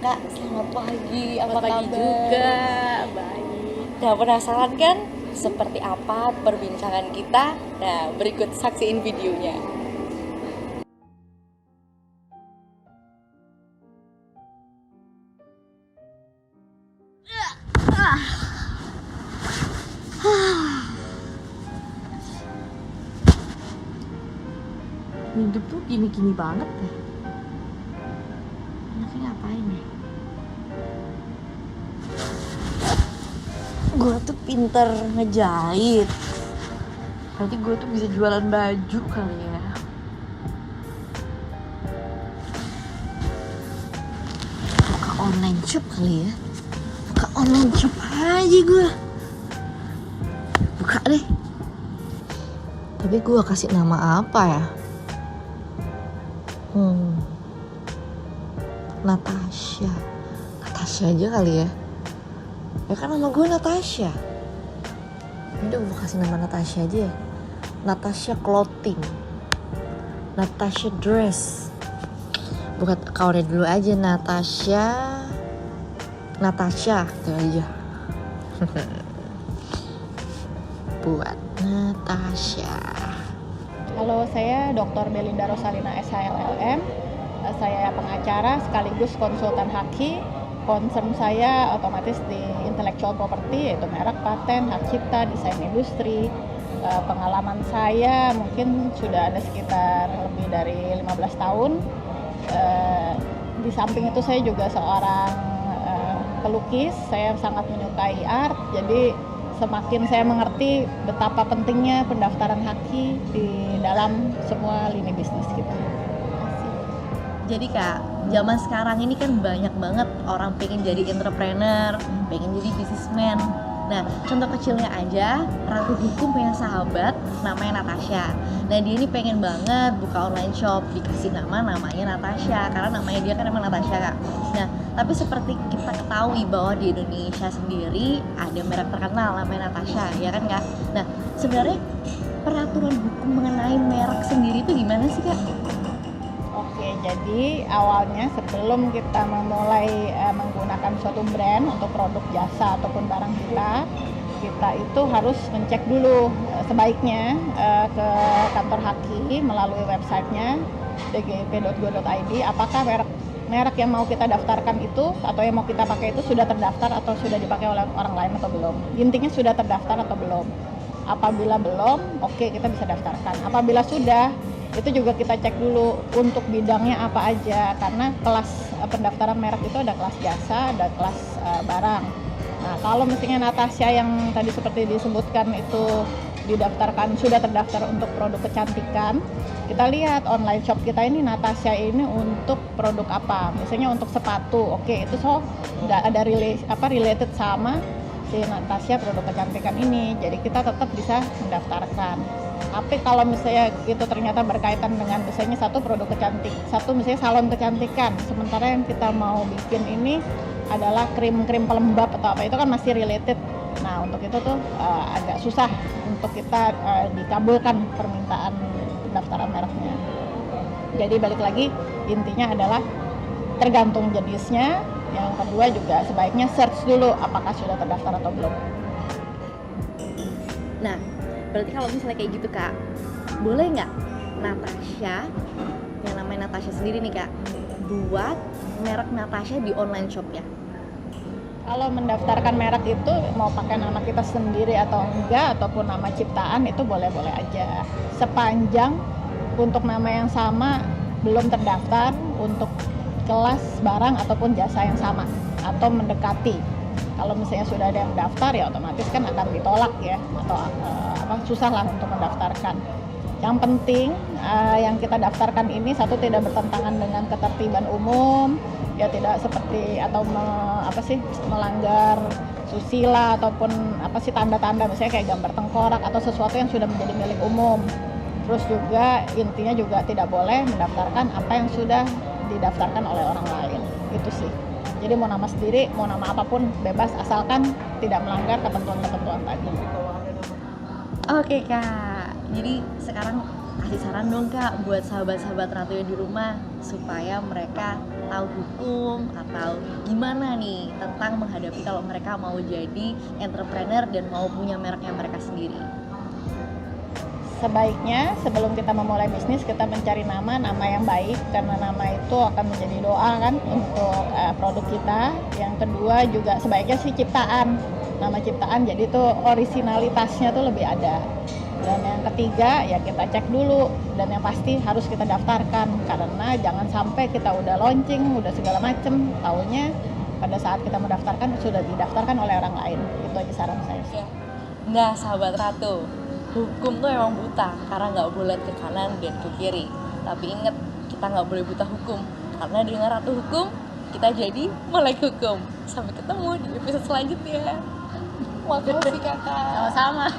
Kak, selamat pagi, apa Selamat pagi kabar? juga, baik. Nah, penasaran kan seperti apa perbincangan kita? Nah, berikut saksiin videonya. Hidup tuh gini-gini banget deh. Anaknya ngapain ya? Gue tuh pinter ngejahit. Berarti gue tuh bisa jualan baju kali ya. Buka online shop kali ya. Buka online shop aja gue. Buka deh. Tapi gue kasih nama apa ya? Natasha aja kali ya. Ya kan nama gue Natasha. Udah gue kasih nama Natasha aja ya. Natasha Clothing, Natasha Dress. Buka accountnya dulu aja, Natasha gitu aja. Buat Natasha. Halo, saya Dr. Belinda Rosalina SHLLM. Saya pengacara sekaligus konsultan haki. Concern saya otomatis di intellectual property, yaitu merek, paten, hak cipta, desain industri. Pengalaman saya mungkin sudah ada sekitar lebih dari 15 tahun. Di samping itu saya juga seorang pelukis. Saya sangat menyukai art, jadi semakin saya mengerti betapa pentingnya pendaftaran haki di dalam semua lini bisnis kita. Jadi Kak, zaman sekarang ini kan banyak banget orang pengen jadi entrepreneur, pengen jadi businessman. Nah, contoh kecilnya aja, Ratu Hukum punya sahabat namanya Natasha. Nah, dia ini pengen banget buka online shop, dikasih namanya Natasha, karena namanya dia kan emang Natasha Kak. Nah, tapi seperti kita ketahui bahwa di Indonesia sendiri ada merek terkenal namanya Natasha, ya kan Kak? Nah, sebenarnya peraturan hukum mengenai merek sendiri itu gimana sih Kak? Oke, jadi awalnya sebelum kita memulai menggunakan suatu brand untuk produk jasa ataupun barang kita itu harus mencek dulu sebaiknya ke kantor haki melalui websitenya dgip.go.id apakah merek yang mau kita daftarkan itu atau yang mau kita pakai itu sudah terdaftar atau sudah dipakai oleh orang lain atau belum. Intinya sudah terdaftar atau belum. Apabila belum, oke, kita bisa daftarkan. Apabila sudah, itu juga kita cek dulu untuk bidangnya apa aja, karena kelas pendaftaran merek itu ada kelas jasa, ada kelas barang. Nah, kalau misalnya Natasha yang tadi seperti disebutkan itu didaftarkan, sudah terdaftar untuk produk kecantikan, kita lihat online shop kita ini Natasha ini untuk produk apa. Misalnya untuk sepatu, oke, itu nggak ada related sama si Natasha produk kecantikan ini, jadi kita tetap bisa mendaftarkan. Tapi kalau misalnya itu ternyata berkaitan dengan misalnya satu produk satu misalnya salon kecantikan, sementara yang kita mau bikin ini adalah krim pelembab atau apa, itu kan masih related. Nah, untuk itu tuh agak susah untuk kita dikabulkan permintaan pendaftaran mereknya. Jadi balik lagi, intinya adalah tergantung jenisnya. Yang kedua juga sebaiknya search dulu apakah sudah terdaftar atau belum. Nah, berarti kalau misalnya kayak gitu Kak, boleh nggak Natasha, yang namanya Natasha sendiri nih Kak, buat merek Natasha di online shopnya? Kalau mendaftarkan merek itu mau pakai nama kita sendiri atau enggak, ataupun nama ciptaan, itu boleh-boleh aja. Sepanjang untuk nama yang sama belum terdaftar untuk kelas barang ataupun jasa yang sama atau mendekati. Kalau misalnya sudah ada yang daftar, ya otomatis kan akan ditolak ya, atau susah lah untuk mendaftarkan. Yang penting yang kita daftarkan ini satu, tidak bertentangan dengan ketertiban umum, ya tidak seperti atau melanggar susila ataupun tanda-tanda misalnya kayak gambar tengkorak atau sesuatu yang sudah menjadi milik umum. Terus juga intinya juga tidak boleh mendaftarkan apa yang sudah didaftarkan oleh orang lain. Itu sih. Jadi mau nama sendiri, mau nama apapun bebas asalkan tidak melanggar ketentuan-ketentuan tadi. Oke Kak, jadi sekarang kasih saran dong Kak buat sahabat-sahabat Ratu yang di rumah supaya mereka tahu hukum atau gimana nih tentang menghadapi kalau mereka mau jadi entrepreneur dan mau punya mereknya mereka sendiri. Sebaiknya sebelum kita memulai bisnis kita mencari nama yang baik, karena nama itu akan menjadi doa kan untuk produk kita. Yang kedua juga sebaiknya sih ciptaan, nama ciptaan, jadi tuh originalitasnya tuh lebih ada. Dan yang ketiga ya kita cek dulu, dan yang pasti harus kita daftarkan, karena jangan sampai kita udah launching udah segala macem, taunya pada saat kita mendaftarkan sudah didaftarkan oleh orang lain. Itu aja saran saya. Nah sahabat Ratu, hukum tuh emang buta karena nggak boleh ke kanan dan ke kiri. Tapi inget, kita nggak boleh buta hukum, karena dengan Ratu Hukum kita jadi melek hukum. Sampai ketemu di episode selanjutnya. Makasih kakak. Sama-sama.